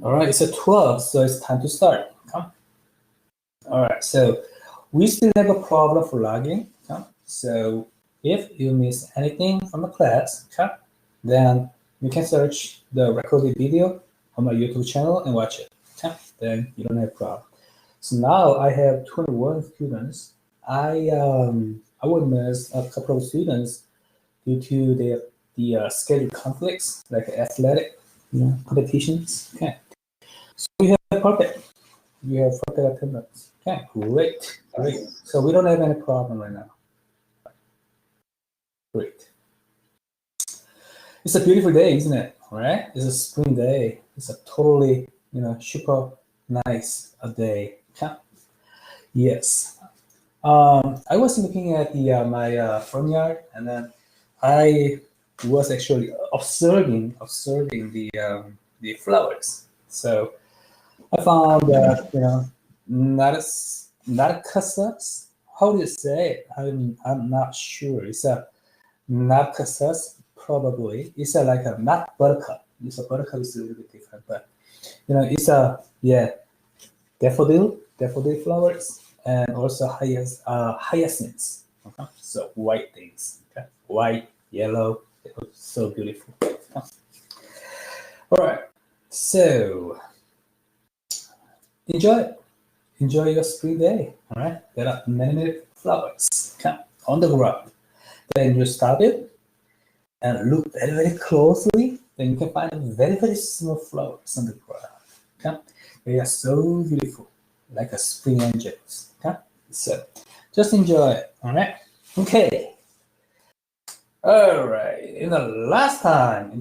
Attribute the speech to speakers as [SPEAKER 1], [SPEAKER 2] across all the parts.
[SPEAKER 1] All right, it's a 12, so it's time to start. Okay? All right, so we still have a problem for logging. Okay? So if you miss anything from the class, okay, then you can search the recorded video on my YouTube channel and watch it. Okay? Then you don't have a problem. So now I have 21 students. I would miss a couple of students due to the schedule conflicts, like athletic competitions. Okay. So we have perfect. We have perfect attendance. Okay, great. So we don't have any problem right now. Great. It's a beautiful day, isn't it? All right. It's a spring day. It's a totally, super nice day. Okay. Yes. I was looking at my front yard, and then I was actually observing the flowers. So I found that narcissus. How do you say it? I'm not sure. It's a narcissus probably. It's like a not buttercup. It's a buttercup is a little bit different, but it's a daffodil flowers, and also hyacinths. Okay? So white things. Okay? White, yellow, so beautiful. Okay? All right. So enjoy your spring day. All right. There are many flowers on the ground. Then you stop it and look very closely. Then you can find very small flowers on the ground. Okay. They are so beautiful, like a spring angels. Okay. So just enjoy it. All right. Okay. All right. In the last time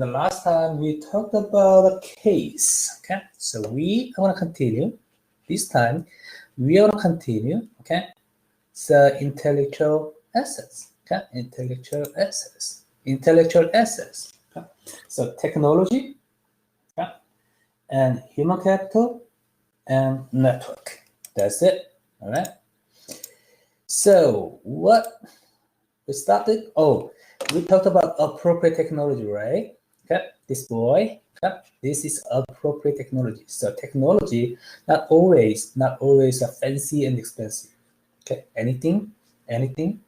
[SPEAKER 1] we talked about a case. Okay. So we are gonna continue. This time we are gonna continue. Okay. So intellectual assets. Okay. Intellectual assets. Okay. So technology. Okay. And human capital and network. That's it. All right. So what we started? Oh, we talked about appropriate technology, right? Okay, this boy. Okay, this is appropriate technology. So technology, not always a fancy and expensive. Okay, anything. Okay.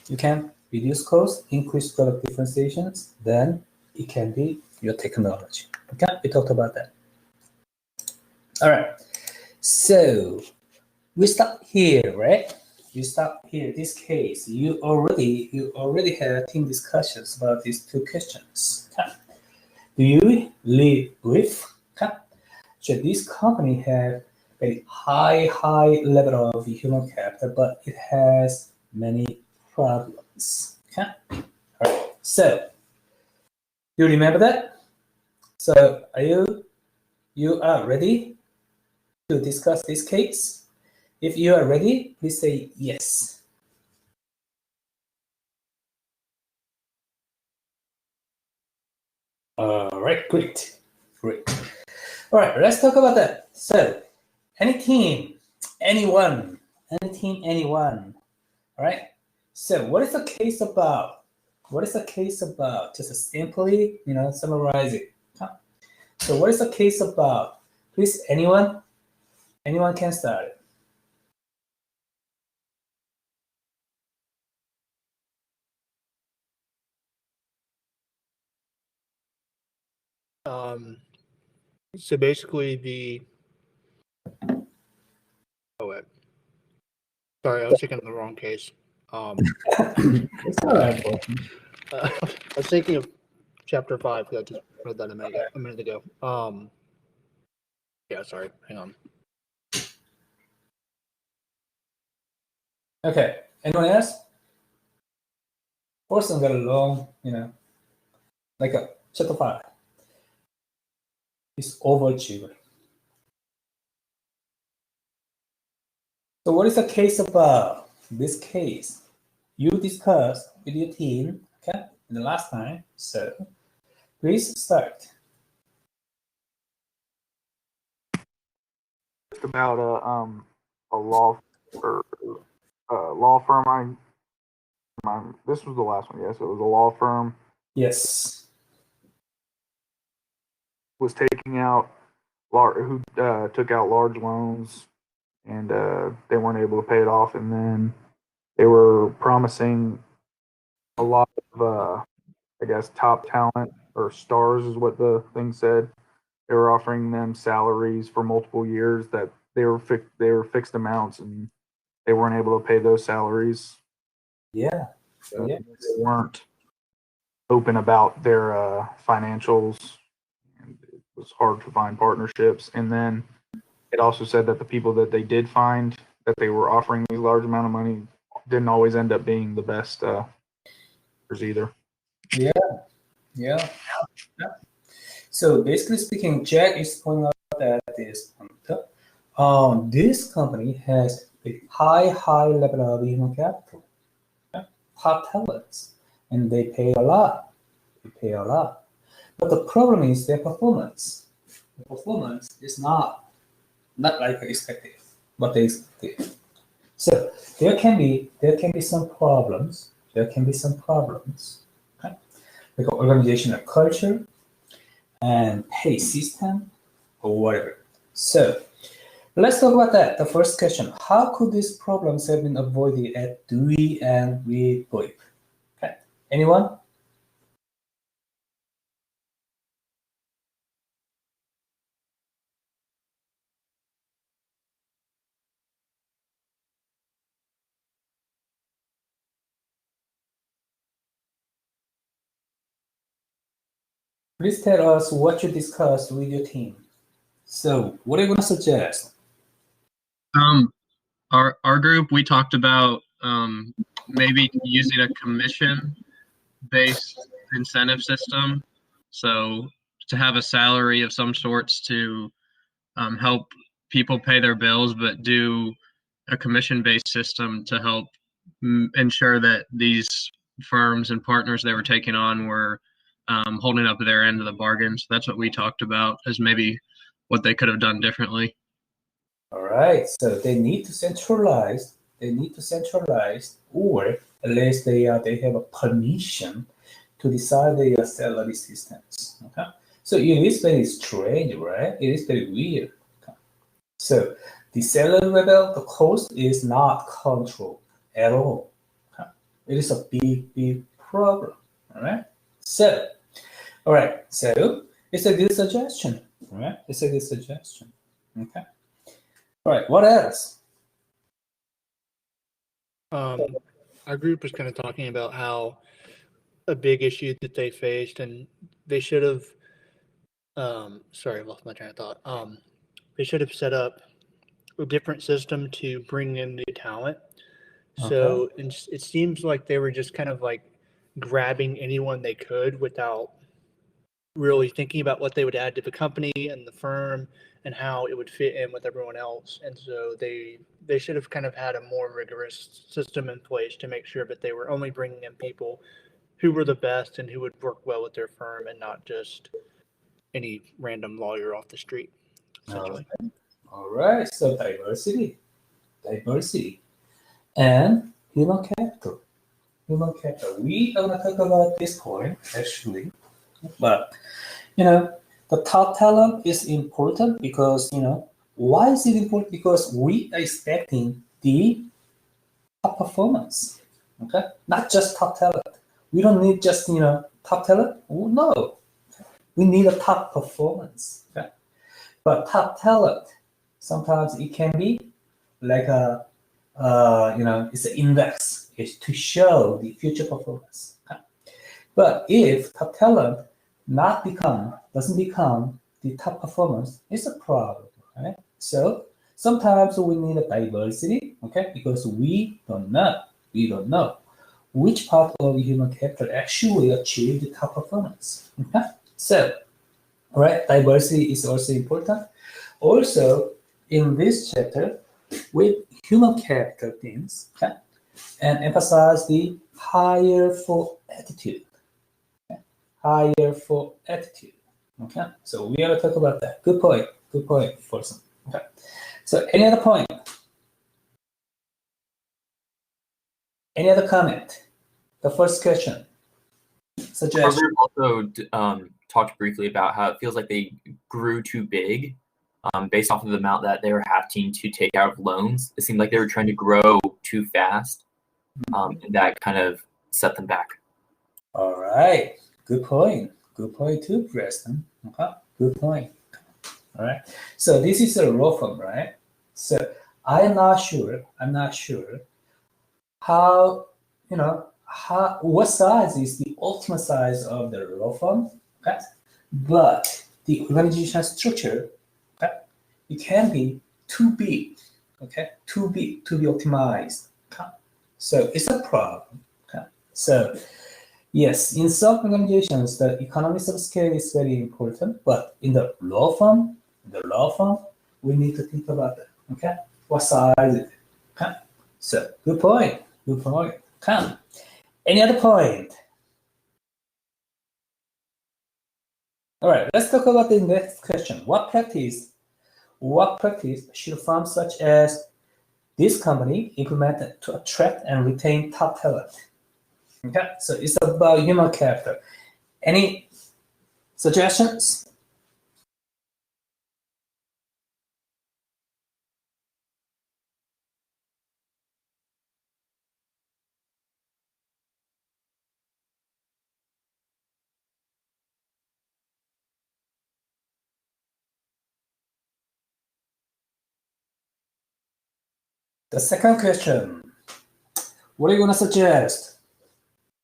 [SPEAKER 1] You can reduce cost, increase product differentiations. Then it can be your technology. Okay, we talked about that. All right. So we stop here, right? We stop here. This case, you already had team discussions about these two questions. Okay. Do you live with? Okay. So this company have a high level of human capital, but it has many problems. Okay. All right. So you remember that? So are you are ready to discuss this case? If you are ready, please say yes. All right, great. All right, let's talk about that. So, any team, anyone. All right. So, what is the case about? Just simply, summarize it. Huh? So, what is the case about? Please, anyone can start it.
[SPEAKER 2] So basically sorry, I was thinking of the wrong case.
[SPEAKER 1] It's all right.
[SPEAKER 2] I was thinking of chapter 5. I just read that a minute ago. Yeah, sorry. Hang on.
[SPEAKER 1] Okay. Anyone else? Person got a long, like a chapter 5. It's overachieved. So what is the case about? This case you discussed with your team, okay, in the last time. So please start.
[SPEAKER 3] It's about a law firm. This was the last one. Yes, it was a law firm.
[SPEAKER 1] Yes.
[SPEAKER 3] Was taking out who took out large loans and they weren't able to pay it off, and then they were promising a lot of I guess top talent or stars is what the thing said. They were offering them salaries for multiple years that they were fixed amounts, and they weren't able to pay those salaries.
[SPEAKER 1] Yeah.
[SPEAKER 3] So
[SPEAKER 1] Yeah.
[SPEAKER 3] they weren't open about their financials, and it was hard to find partnerships. And then it also said that the people that they did find that they were offering these large amount of money didn't always end up being the best either.
[SPEAKER 1] Yeah. Yeah. So basically speaking, Jack is pointing out that this company has a high level of human capital, top talents, and they pay a lot. They pay a lot. But the problem is their performance. The performance is not like expected, what they expected. So there can be some problems. There can be some problems. Okay? Like organizational culture and pay system or whatever. So let's talk about that. The first question: how could these problems have been avoided at Dewey and with BUIP? Okay, anyone? Please tell us what you discussed with your team. So what are you going to suggest?
[SPEAKER 4] Our group, we talked about maybe using a commission-based incentive system. So to have a salary of some sorts to help people pay their bills, but do a commission-based system to help ensure that these firms and partners they were taking on were holding up their end of the bargain. So that's what we talked about as maybe what they could have done differently.
[SPEAKER 1] All right, so they need to centralize. Or at least they have a permission to decide their salary systems. Okay, so it is very strange, right? It is very weird. Okay. So the salary level, the cost is not controlled at all. Okay. It is a big problem. All right. So, it's a good suggestion. All right, it's a good suggestion. Okay. All right, what else?
[SPEAKER 2] Our group was kind of talking about how a big issue that they faced, and they should have. Sorry, I lost my train of thought. They should have set up a different system to bring in the talent. So it seems like they were just kind of like grabbing anyone they could without really thinking about what they would add to the company and the firm and how it would fit in with everyone else. And so they should have kind of had a more rigorous system in place to make sure that they were only bringing in people who were the best and who would work well with their firm and not just any random lawyer off the street, essentially.
[SPEAKER 1] All right, so diversity, and human capital. We are going to talk about this point actually, but the top talent is important because why is it important? Because we are expecting the top performance. Okay, not just top talent. We don't need just top talent. No, we need a top performance. Okay? But top talent, sometimes it can be like it's an index. It's to show the future performance. Okay? But if top talent doesn't become the top performance, it's a problem, right? So sometimes we need a diversity, okay? Because we don't know which part of human capital actually achieve the top performance. Okay? So, right, diversity is also important. Also, in this chapter, with human capital things, okay, and emphasize the hire for attitude. Okay? Hire for attitude. Okay, so we are talking about that. Good point, Folsom. Okay, so any other point? Any other comment? The first question. Suggestion.
[SPEAKER 5] Our group also talked briefly about how it feels like they grew too big based off of the amount that they were having to take out of loans. It seemed like they were trying to grow too fast, and that kind of set them back.
[SPEAKER 1] All right, good point. Good point too, Preston. Good point. All right. So this is a law firm, right? So I'm not sure how, what size is the ultimate size of the law firm, okay? But the organizational structure, okay, it can be too big, okay, too big to be optimized. Okay? So it's a problem. Okay? So yes, in some organizations, the economies of scale is very important, but in the law firm, we need to think about that. Okay, what size is it? Okay, so good point. Come. Any other point? All right, let's talk about the next question. What practice should firms such as this company implement to attract and retain top talent? Okay, so it's about human capital. Any suggestions? The second question, what are you going to suggest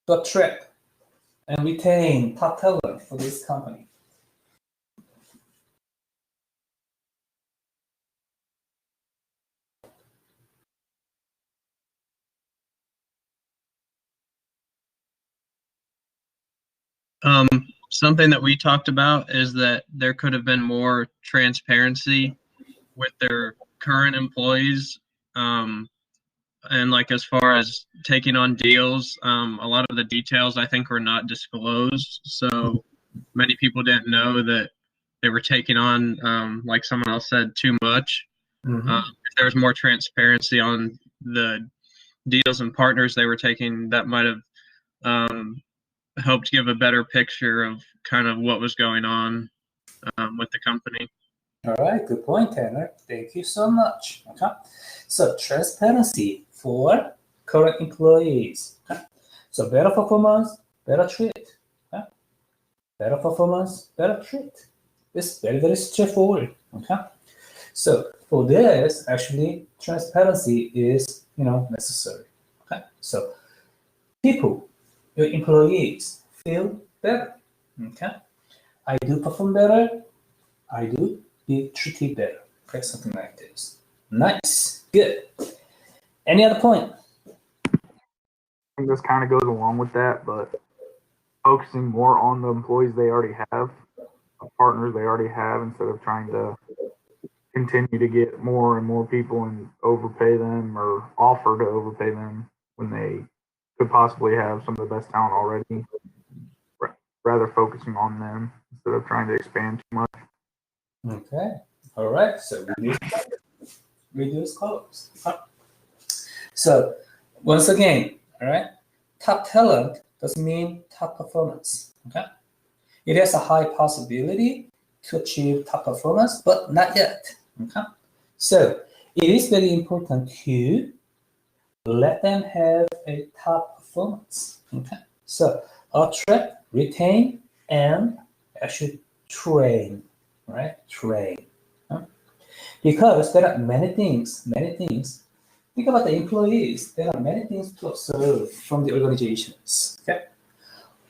[SPEAKER 1] to attract and retain top talent for this company?
[SPEAKER 4] Something that we talked about is that there could have been more transparency with their current employees. And like as far as taking on deals, a lot of the details I think were not disclosed. So many people didn't know that they were taking on, like someone else said, too much. If there was more transparency on the deals and partners they were taking, that might have helped give a better picture of kind of what was going on with the company.
[SPEAKER 1] All right, good point, Tanner. Thank you so much. Okay, so transparency for current employees. Okay? So better performance, better treat. Okay? Better performance, better treat. It's very, very straightforward. Okay, so for this, actually, transparency is necessary. Okay, so people, your employees feel better. Okay, I do perform better. I do be treated better. Okay, something like this. Nice, good. Any other point?
[SPEAKER 3] I think this kind of goes along with that, but focusing more on the employees they already have, the partners they already have, instead of trying to continue to get more and more people and overpay them or offer to overpay them when they could possibly have some of the best talent already. Rather focusing on them instead of trying to expand too much.
[SPEAKER 1] Okay, all right. So reduce costs. So once again, all right, top talent doesn't mean top performance. Okay, it has a high possibility to achieve top performance, but not yet. Okay, so it is very important to let them have a top performance. Okay, so attract, retain, and actually train. Right, train. Because there are many things. Think about the employees. There are many things to observe from the organizations. Okay,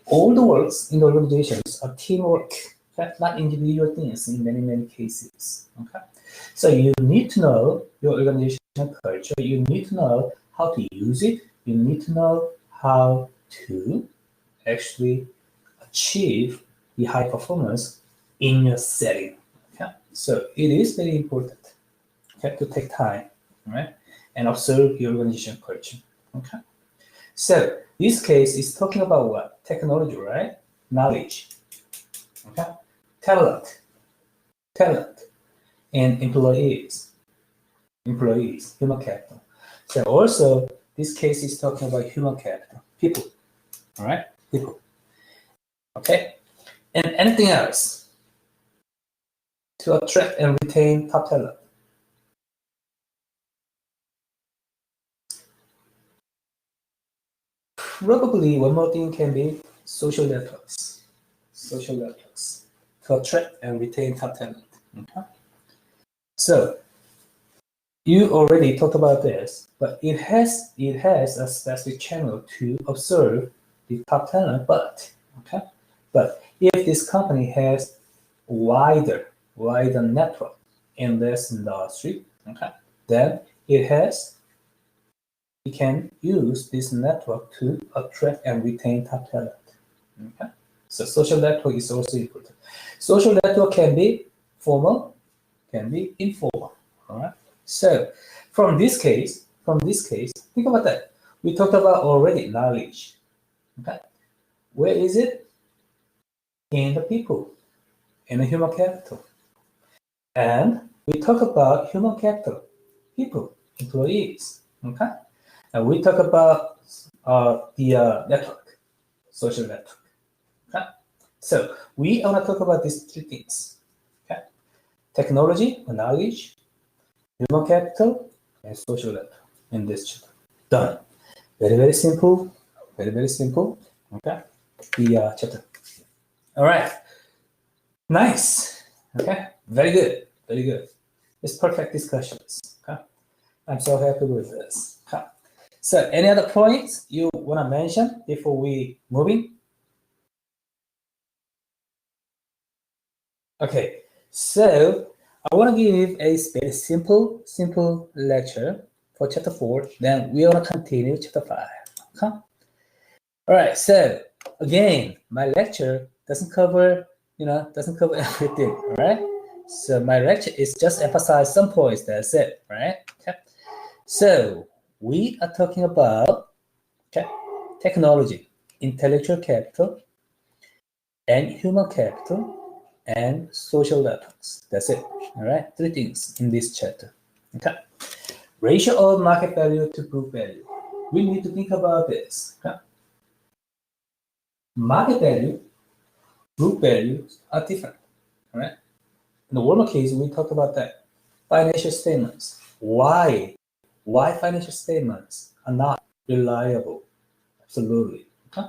[SPEAKER 1] all the works in the organizations are teamwork, okay? Not individual things in many cases. Okay, so you need to know your organizational culture. You need to know how to use it. You need to know how to actually achieve the high performance in your setting. Okay, so it is very important. Okay, to take time, right, and observe your organization culture. Okay, so this case is talking about what? Technology, right? Knowledge. Okay, talent, and employees, human capital. So also this case is talking about human capital, people. All right, people. Okay, and anything else? to attract and retain top talent? Probably one more thing can be social networks. Social networks to attract and retain top talent. Okay. So you already talked about this, but it has a specific channel to observe the top talent. But if this company has wider network in this industry, then it can use this network to attract and retain top talent. Okay, so social network is also important. Social network can be formal, can be informal. All right. So from this case, think about that. We talked about already knowledge. Okay, where is it? In the people, in the human capital. And we talk about human capital, people, employees. Okay, and we talk about the network, social network. Okay, so we want to talk about these three things. Okay, technology, knowledge, human capital, and social network in this chapter. Done. Very, very simple. Very, very simple. Okay, the chapter. All right. Nice. Okay. Very good. Very good. It's perfect discussions. Okay. I'm so happy with this. Okay. So, any other points you want to mention before we moving? Okay. So, I want to give a very simple lecture for chapter 4. Then we want to continue chapter 5. Okay. All right. So, again, my lecture doesn't cover everything. All right. So my lecture is just emphasize some points. That's it, right? Okay. So we are talking about technology, intellectual capital, and human capital, and social networks. That's it. All right. 3 things in this chapter. Okay. Ratio of market value to book value. We need to think about this. Okay. Market value, book values are different. All right. In the normal case, we talked about that. Financial statements. Why financial statements are not reliable? Absolutely. Okay?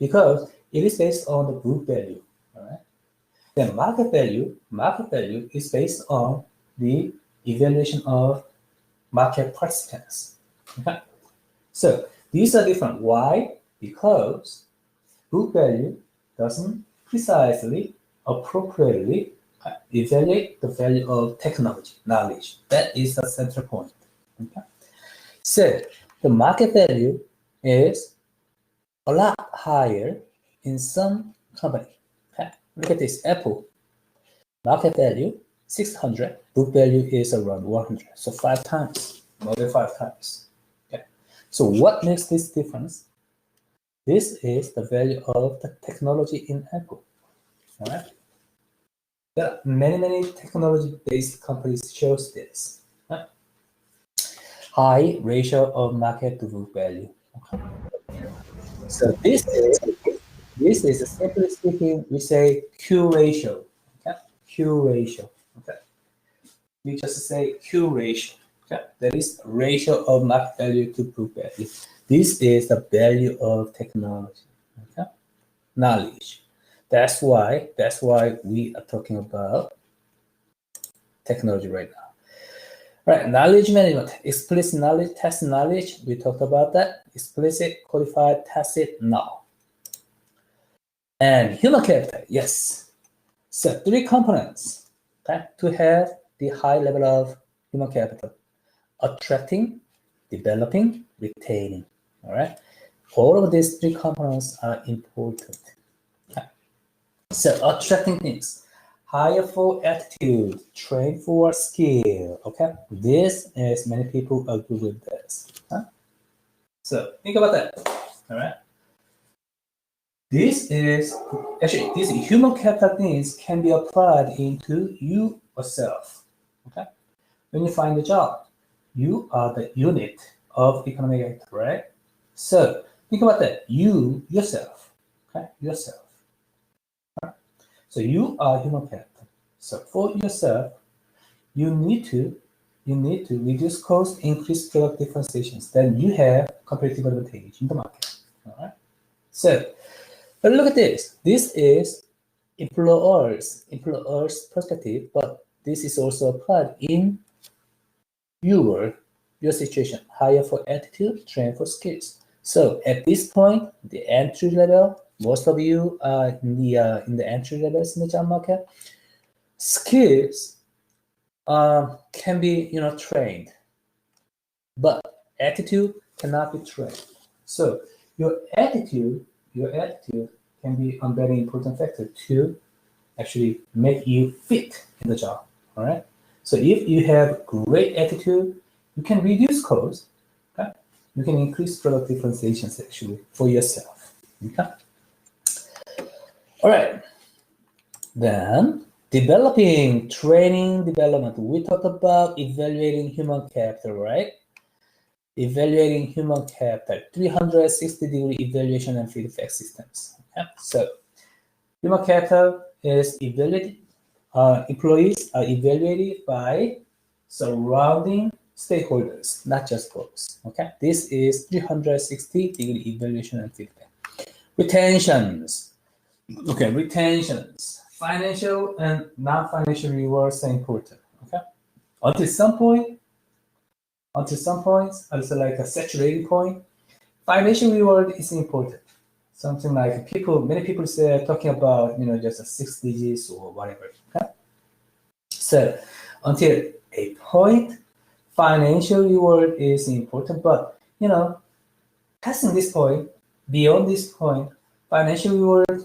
[SPEAKER 1] Because it is based on the book value. All right. Then market value is based on the evaluation of market participants. Okay. So these are different. Why? Because book value doesn't precisely, appropriately evaluate the value of technology, knowledge. That is the central point. Okay? So the market value is a lot higher in some company. Okay? Look at this, Apple. Market value 600, book value is around 100. So 5 times, more than 5 times. Okay? So what makes this difference? This is the value of the technology in Apple. All right. There are many technology-based companies shows this. Right? High ratio of market to book value. Okay. So this is simply speaking, we say Q ratio. Okay. Q ratio. Okay. We just say Q ratio. Okay. That is ratio of market value to book value. This is the value of technology. Okay. Knowledge. That's why we are talking about technology right now. All right, knowledge management, explicit knowledge, tacit knowledge. We talked about that. Explicit, codified, tacit, no. And human capital, yes. So 3 components, okay, to have the high level of human capital: attracting, developing, retaining. All right. All of these 3 components are important. So attracting things, hire for attitude, train for skill. Okay, this is many people agree with this. Huh? So think about that. All right. This human capital things can be applied into you yourself. Okay, when you find a job, you are the unit of economic actor, right? So think about that. You yourself. Okay, yourself. So you are human capital. So for yourself, you need to reduce cost, increase product differentiations. Then you have competitive advantage in the market. All right. So, but look at this. This is employers' perspective, but this is also applied in your situation. Hire for attitude, train for skills. So at this point, the entry level, most of you are in the entry levels in the job market. Skills can be trained, but attitude cannot be trained. So your attitude can be a very important factor to actually make you fit in the job. All right. So if you have great attitude, you can reduce cost. Okay? You can increase product differentiations actually for yourself. Okay. All right. Then developing training development. We talked about evaluating human capital, right? Evaluating human capital, 360-degree evaluation and feedback systems. Okay? So human capital is evaluated. Employees are evaluated by surrounding stakeholders, not just boss. Okay, this is 360-degree evaluation and feedback. Retentions. Okay, retentions. Financial and non-financial rewards are important. Okay, until some points, also like a saturating point, financial reward is important. Something like many people say talking about just a 6 digits or whatever. Okay? So until a point, financial reward is important, but passing this point, beyond this point, financial reward,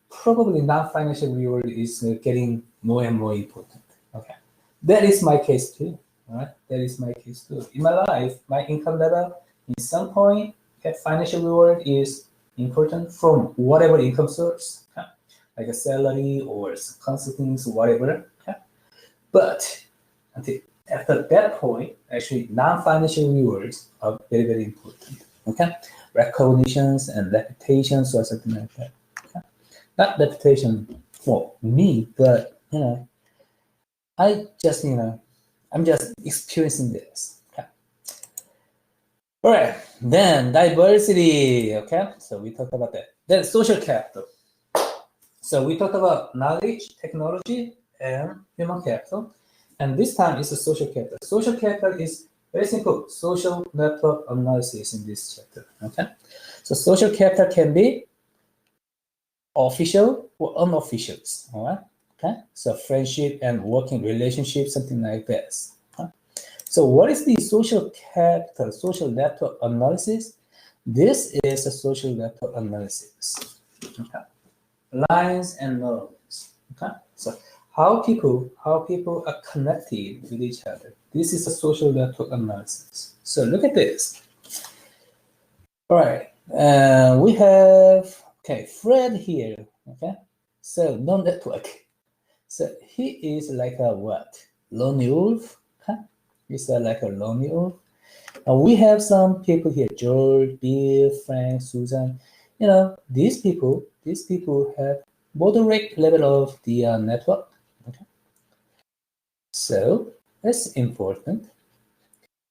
[SPEAKER 1] probably non-financial reward is getting more and more important. Okay, that is my case too. All right, that is my case too. In my life, my income level, in some point, financial reward is important from whatever income source, okay? Like a salary or consulting, whatever. Okay? But after that point, actually, non-financial rewards are very, very important. Okay, recognitions and reputations or something like that. Okay? Not reputation for me, but I just I'm just experiencing this. Okay. All right, then diversity. Okay, so we talked about that. Then social capital. So we talked about knowledge, technology, and human capital. And this time it's a social capital. Social capital is very simple. Social network analysis in this chapter. Okay, so social capital can be official or unofficial. All right. Okay, so friendship and working relationship, something like this. So what is the social capital, social network analysis? This is a social network analysis. Okay. Lines and nodes. Okay. So how people are connected with each other. This is a social network analysis. So look at this. All right. We have Fred here. Okay. So no network. So he is like a what? Lone wolf. Huh? He's like a lone wolf. We have some people here: George, Bill, Frank, Susan. These people have moderate level of the network. Okay. So that's important.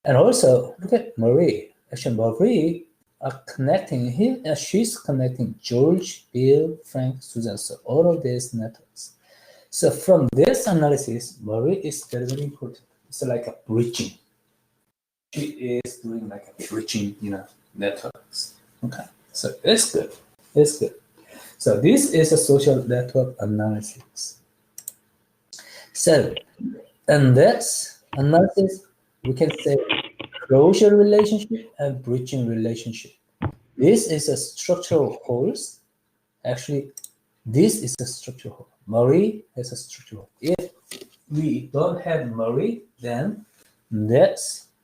[SPEAKER 1] And also look at Marie. Actually, Marie are connecting him. She's connecting George, Bill, Frank, Susan. So all of these networks. So from this analysis, Marie is very, very important. It's like a bridging. She is doing like a bridging, networks. Okay, so it's good. It's good. So this is a social network analysis. So, and that's analysis, we can say closure relationship and bridging relationship. This is a structural holes. Actually, this is a structural hole. Marie has a structural hole. If we don't have Marie, then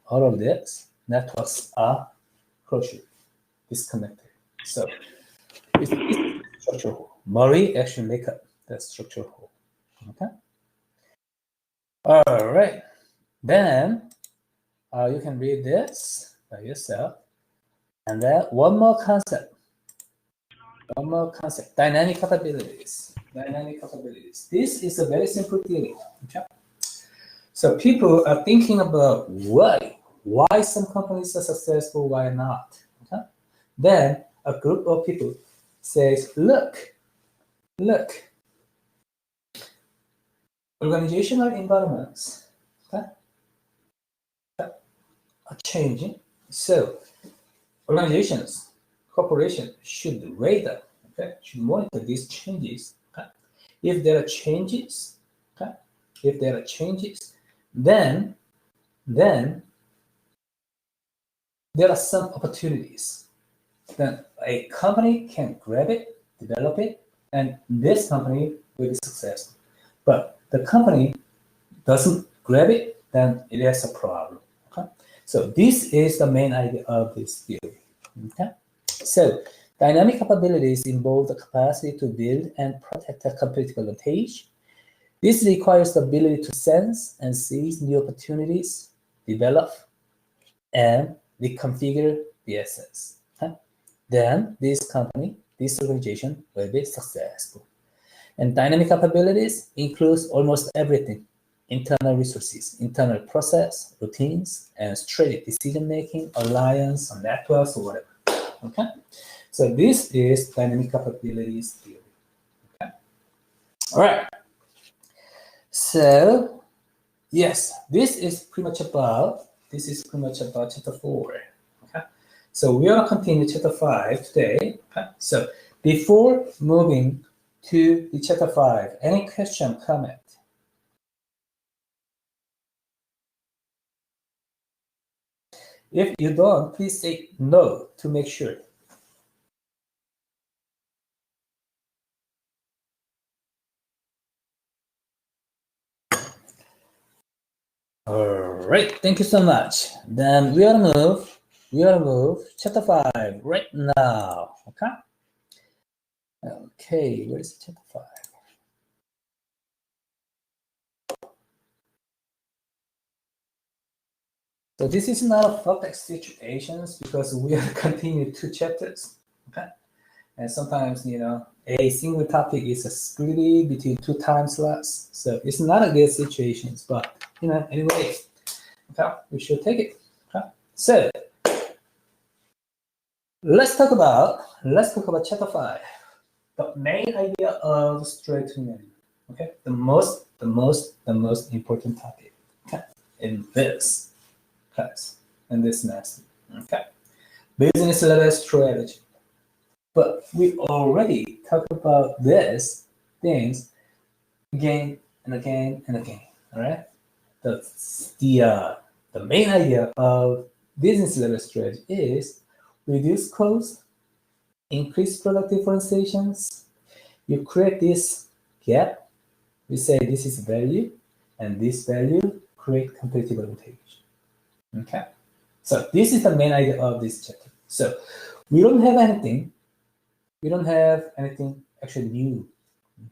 [SPEAKER 1] all of this networks are closure, disconnected. So it's a structural hole. Marie actually make up that structural hole. Okay. All right. Then you can read this by yourself. And then one more concept. Dynamic capabilities. Dynamic capabilities. This is a very simple theory. Okay? So people are thinking about why some companies are successful, why not. Okay? Then a group of people says, look, organizational environments are changing. So organizations, corporations should radar, should monitor these changes. Okay? If there are changes, then there are some opportunities. Then a company can grab it, develop it, and this company will be successful. But the company doesn't grab it, then it has a problem. Okay? So this is the main idea of this theory. Okay? So dynamic capabilities involve the capacity to build and protect a competitive advantage. This requires the ability to sense and seize new opportunities, develop, and reconfigure the assets. Okay? Then this organization will be successful. And dynamic capabilities includes almost everything: internal resources, internal process, routines, and strategic decision-making, alliance, or networks, or whatever. Okay? So this is dynamic capabilities theory. Okay? All right. So yes, this is pretty much about chapter 4. Okay? So we are continuing chapter 5 today. Okay? So before moving to the chapter 5, any question, comment? If you don't, please say no to make sure. All right, thank you so much. Then we are move chapter 5 right now. Okay. Okay, where is chapter 5? So this is not a perfect situations because we are continuing 2 chapters. Okay. And sometimes, a single topic is split between 2 time slots. So it's not a good situation, but anyway, okay, we should take it. Okay. So let's talk about chapter 5. The main idea of straightening. Okay, the most important topic. Okay, in this class, in this semester. Okay, business level strategy. But we already talked about these things again and again and again. All right. The main idea of business level strategy is reduce cost, increase product differentiations. You create this gap. We say this is value, and this value create competitive advantage. Okay. So this is the main idea of this chapter. So we don't have anything actually new.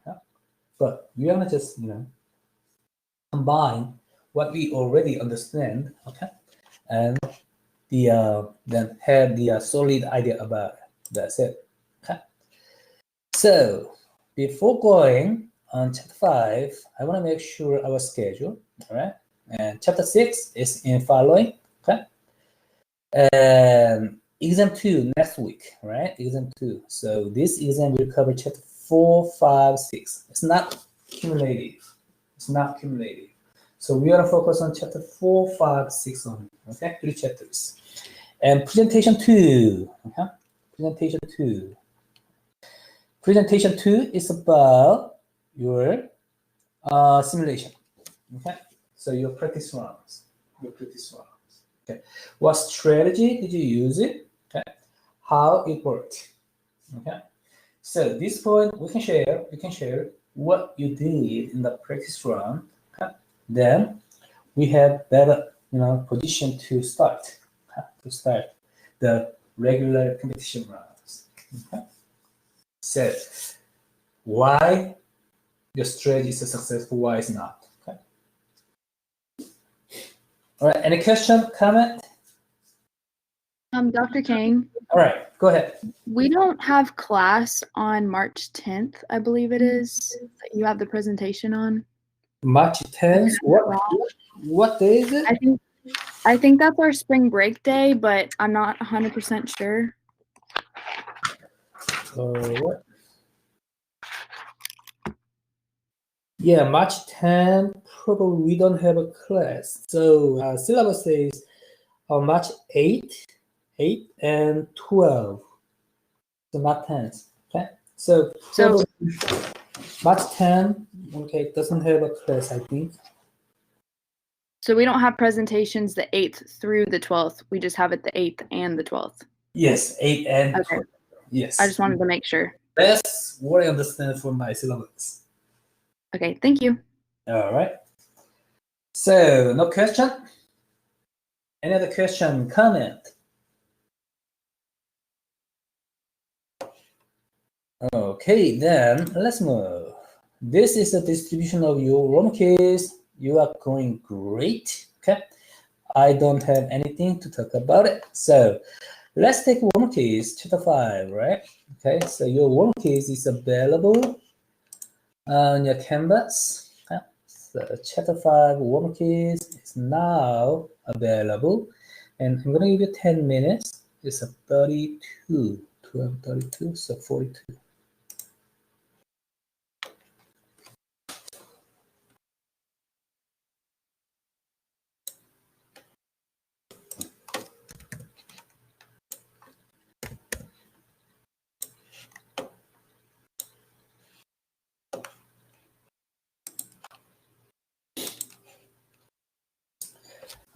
[SPEAKER 1] Okay? But we are gonna just combine what we already understand, okay, and then have the solid idea about it. That's it. Okay. So before going on chapter 5, I want to make sure our schedule. All right, and chapter 6 is in following. Okay. Exam 2 next week, right? Exam 2. So this exam will cover chapter 4, 5, 6. It's not cumulative. So we are focused on chapter 4, 5, 6 only. Okay, 3 chapters. And presentation 2. Okay? Presentation 2 is about your simulation. Okay, so your practice rounds. Okay, what strategy did you use it? Okay, how it worked. Okay, so this point we can share what you did in the practice round. Okay? Then we have better position to start the regular competition rounds. Okay? So why your strategy is successful, why it's not. Okay. All right, any question, comment?
[SPEAKER 6] Dr. King,
[SPEAKER 1] All right, go ahead.
[SPEAKER 6] we don't have class on March 10th, I believe it is, that you have the presentation on.
[SPEAKER 1] March 10th. What day is it?
[SPEAKER 6] I think that's our spring break day, but I'm not 100% sure.
[SPEAKER 1] What? Yeah, March 10th, probably we don't have a class. So syllabus says on March 8th, 8 and 12. So not 10th. Okay. So probably March 10th, okay, doesn't have a class, I think.
[SPEAKER 6] So we don't have presentations the 8th through the 12th. We just have it the 8th and the 12th.
[SPEAKER 1] Yes, 8 and
[SPEAKER 6] Okay.
[SPEAKER 1] 12. Yes.
[SPEAKER 6] I just wanted to make sure.
[SPEAKER 1] That's what I understand from my syllabus.
[SPEAKER 6] Okay, thank you.
[SPEAKER 1] All right. So, no question? Any other question, comment? Okay, then let's move. This is the distribution of your room keys. You are going great. Okay. I don't have anything to talk about it. So let's take room keys, chapter 5, right? Okay, so your room keys is available on your canvas. Okay. So chapter 5 room keys is now available. And I'm gonna give you 10 minutes. It's a 32, 12, 32, so 42.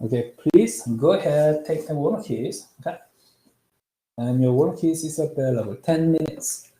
[SPEAKER 1] Okay, please go ahead, take the warm keys. Okay. And your warm keys is available. 10 minutes.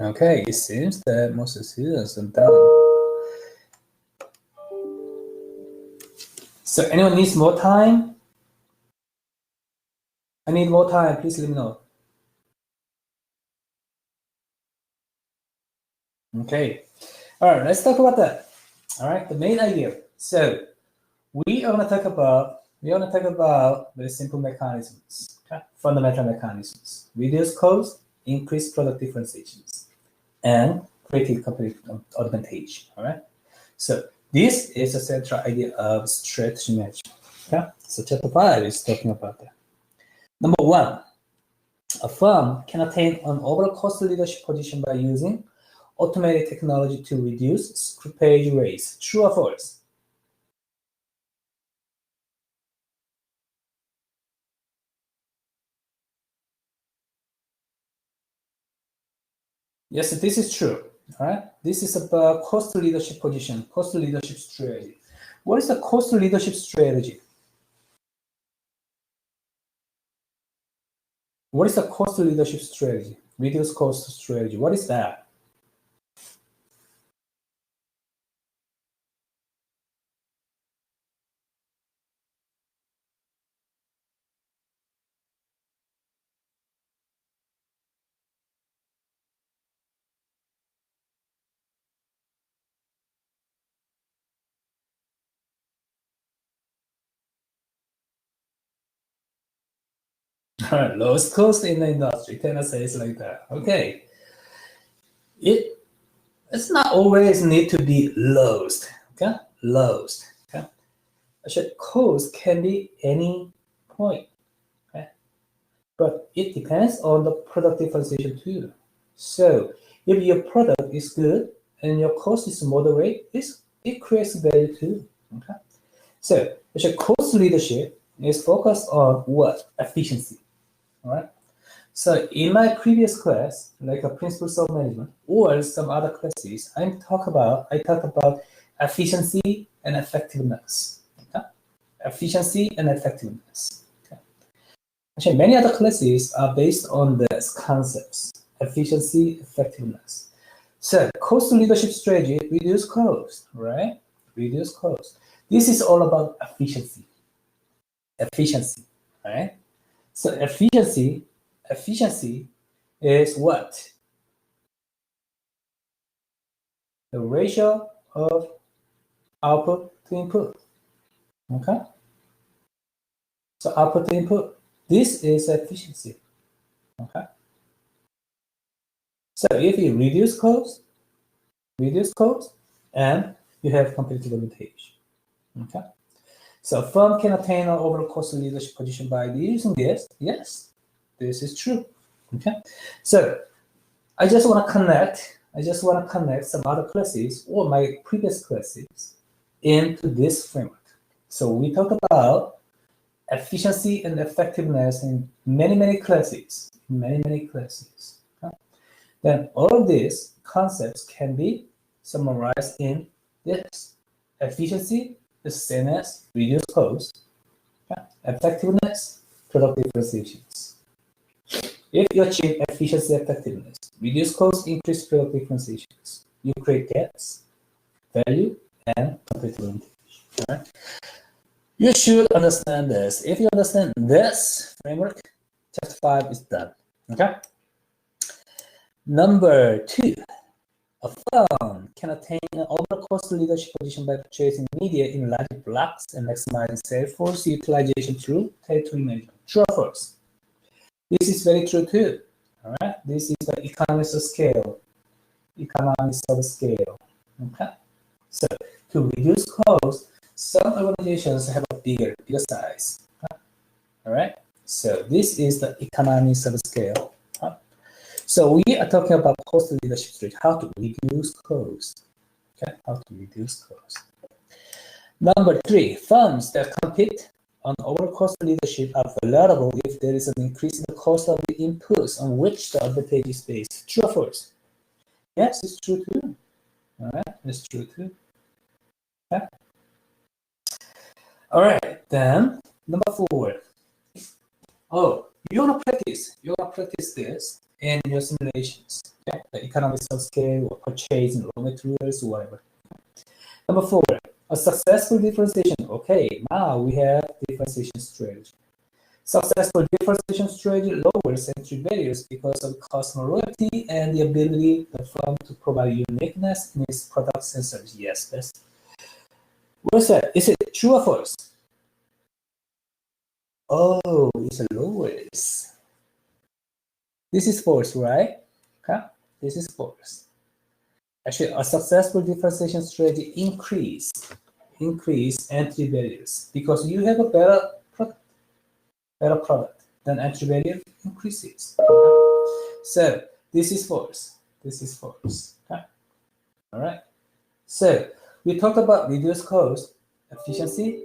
[SPEAKER 1] Okay, it seems that most of the students are done. So anyone needs more time? I need more time, please let me know. Okay, all right, let's talk about that. All right, the main idea. So we are going to talk about very simple mechanisms, okay? Fundamental mechanisms. Reduce cost, increase product differentiations, and create competitive advantage. All right. So this is the central idea of strategy management. Okay. So chapter 5 is talking about that. Number 1, a firm can attain an overall cost leadership position by using automated technology to reduce scrippage rates. True or false? Yes, this is true. All right. This is about cost leadership position, cost leadership strategy. What is the cost leadership strategy? What is the cost leadership strategy? Reduce cost strategy. What is that? Lowest cost in the industry. Tanner says like that. Okay. It's not always need to be lowest. Okay? Lowest. Okay? Actually, cost can be any point. Okay? But it depends on the product differentiation too. So if your product is good and your cost is moderate, it creates value too. Okay? So actually cost leadership is focused on what? Efficiency. All right. So in my previous class, like a principles of management or some other classes, I talk about efficiency and effectiveness. Okay? Efficiency and effectiveness. Okay? Actually, many other classes are based on these concepts: efficiency, effectiveness. So cost leadership strategy, reduce cost, right? Reduce cost. This is all about efficiency. Efficiency, right? So efficiency is what? The ratio of output to input. Okay? So output to input. This is efficiency. Okay? So if you reduce cost, and you have competitive advantage. Okay? So a firm can attain an overall cost leadership position by using this. Yes, this is true. Okay? So I just want to connect some other classes or my previous classes into this framework. So we talk about efficiency and effectiveness in many classes, Okay? Then all of these concepts can be summarized in this. Efficiency is the same as reduce cost. Okay? Effectiveness, product differentiations. If you achieve efficiency effectiveness, reduce cost, increase product differentiations, you create gaps, value, and competitive advantage. Right? You should understand this. If you understand this framework, chapter 5 is done. Okay? Number 2, a firm can attain an overall cost leadership position by purchasing media in large blocks and maximizing sales force utilization through territory management. True or false? This is very true too. All right, this is the economies of scale. Okay, so to reduce cost, some organizations have a bigger size. All right, so this is the economies of scale. So we are talking about cost leadership strategy, how to reduce cost. Okay, how to reduce cost. Number 3, firms that compete on overall cost leadership are vulnerable if there is an increase in the cost of the inputs on which the advantage is based. True or false? Yes, it's true too. All right, it's true too. Okay. All right, then number 4. Oh, you want to practice this in your simulations. Okay? The economies of scale or purchase and raw materials, whatever. Number 4, a successful differentiation. Okay, now we have differentiation strategy. Successful differentiation strategy lowers entry barriers because of customer loyalty and the ability of the firm to provide uniqueness in its products and services. Yes, yes. What's that? Is it true or false? Oh, it's lowers. This is false, right? Okay, this is false. Actually, a successful differentiation strategy increase entry barriers because you have a better product, then entry barrier increases. So this is false. This is false. Okay. All right. So we talked about reduced cost, efficiency,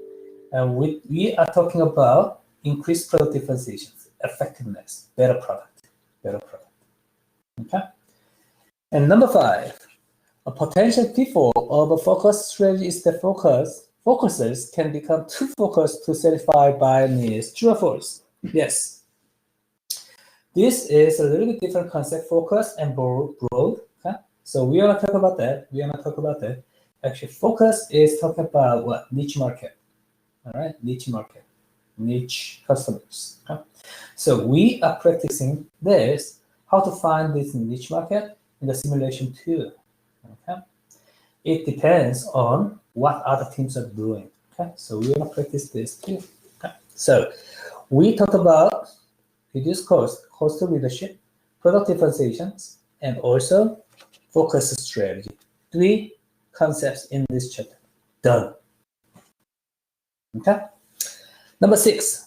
[SPEAKER 1] and we are talking about increased product differentiation, effectiveness, better product. Okay. And number 5, a potential pitfall of a focus strategy is that focusers can become too focused to satisfy buyer needs. True or false? Yes. This is a little bit different concept, focus and broad. Okay? So we are going to talk about that. Actually, focus is talking about what? Niche market. All right, niche market, niche customers. Okay? So we are practicing this, how to find this niche market in the simulation too. Okay? It depends on what other teams are doing. Okay, so we're gonna practice this too. Okay? So we talked about reduce cost of leadership, product differentiations, and also focus strategy. 3 concepts in this chapter. Done. Okay. Number 6.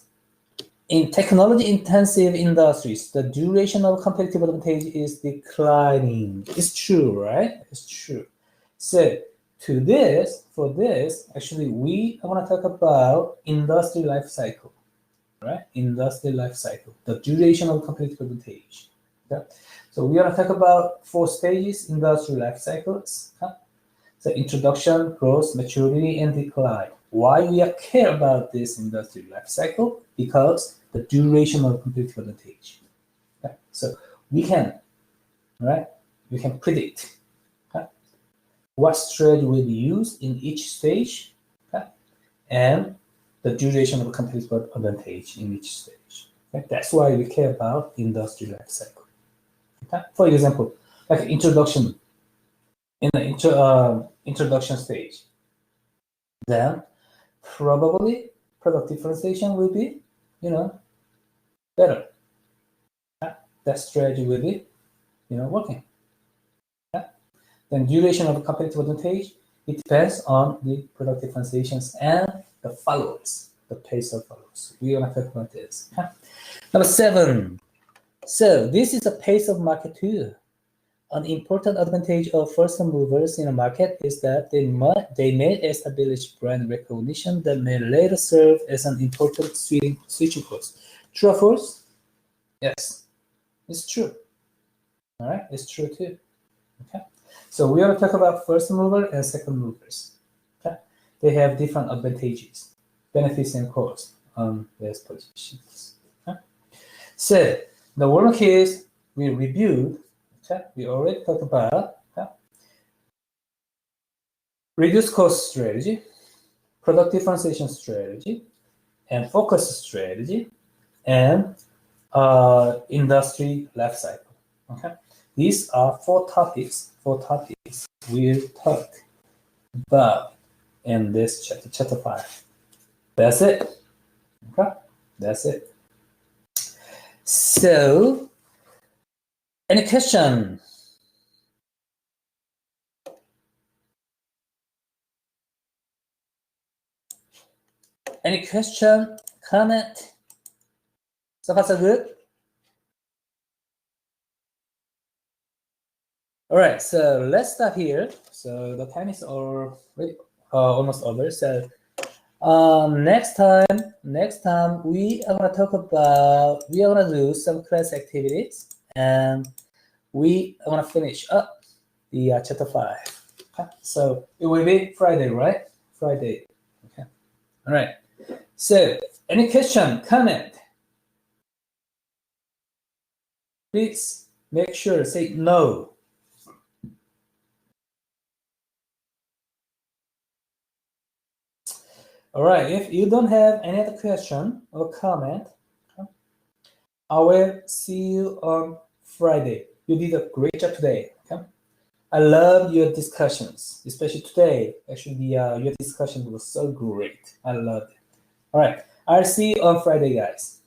[SPEAKER 1] In technology-intensive industries, the duration of competitive advantage is declining. It's true, right? It's true. So for this, actually, we want to talk about industry life cycle, right? Industry life cycle, the duration of competitive advantage. Okay? So we want to talk about 4 stages, industry life cycles. Okay? So introduction, growth, maturity, and decline. Why we care about this industry life cycle? Because the duration of competitive advantage. Okay? So we can predict what strategy will be used in each stage, okay? And the duration of competitive advantage in each stage. Okay? That's why we care about industry life cycle. Okay? For example, like introduction, in the introduction stage, then probably product differentiation will be, better. Okay? That strategy will be, working. Okay? Then duration of competitive advantage, it depends on the product differentiations and the follows, the pace of follows. We're gonna talk about this. Okay? Number 7. So this is a pace of market too. An important advantage of first movers in a market is that they may establish brand recognition that may later serve as an important switching cost. True or false? Yes, it's true. All right, it's true too. Okay, so we are to talk about first mover and second movers. Okay, they have different advantages, benefits, and costs on these positions. Okay? So the one case we reviewed. Okay, we already talked about reduce cost strategy, product differentiation strategy, and focus strategy, and industry life cycle. Okay, these are 4 topics. 4 topics we'll talk about in this chapter 5. That's it. Okay, that's it. So, any question? Any question, comment? So far so good? All right, so let's start here. So the time is already almost over. So next time we are gonna do some class activities, and we are gonna finish up the chapter 5. Okay? So it will be Friday, right? Friday. Okay. All right. So any question, comment? Please make sure to say no. All right, if you don't have any other question or comment, I will see you on Friday. You did a great job today. Okay? I love your discussions, especially today. Actually, your discussion was so great. I loved it. All right, I'll see you on Friday, guys.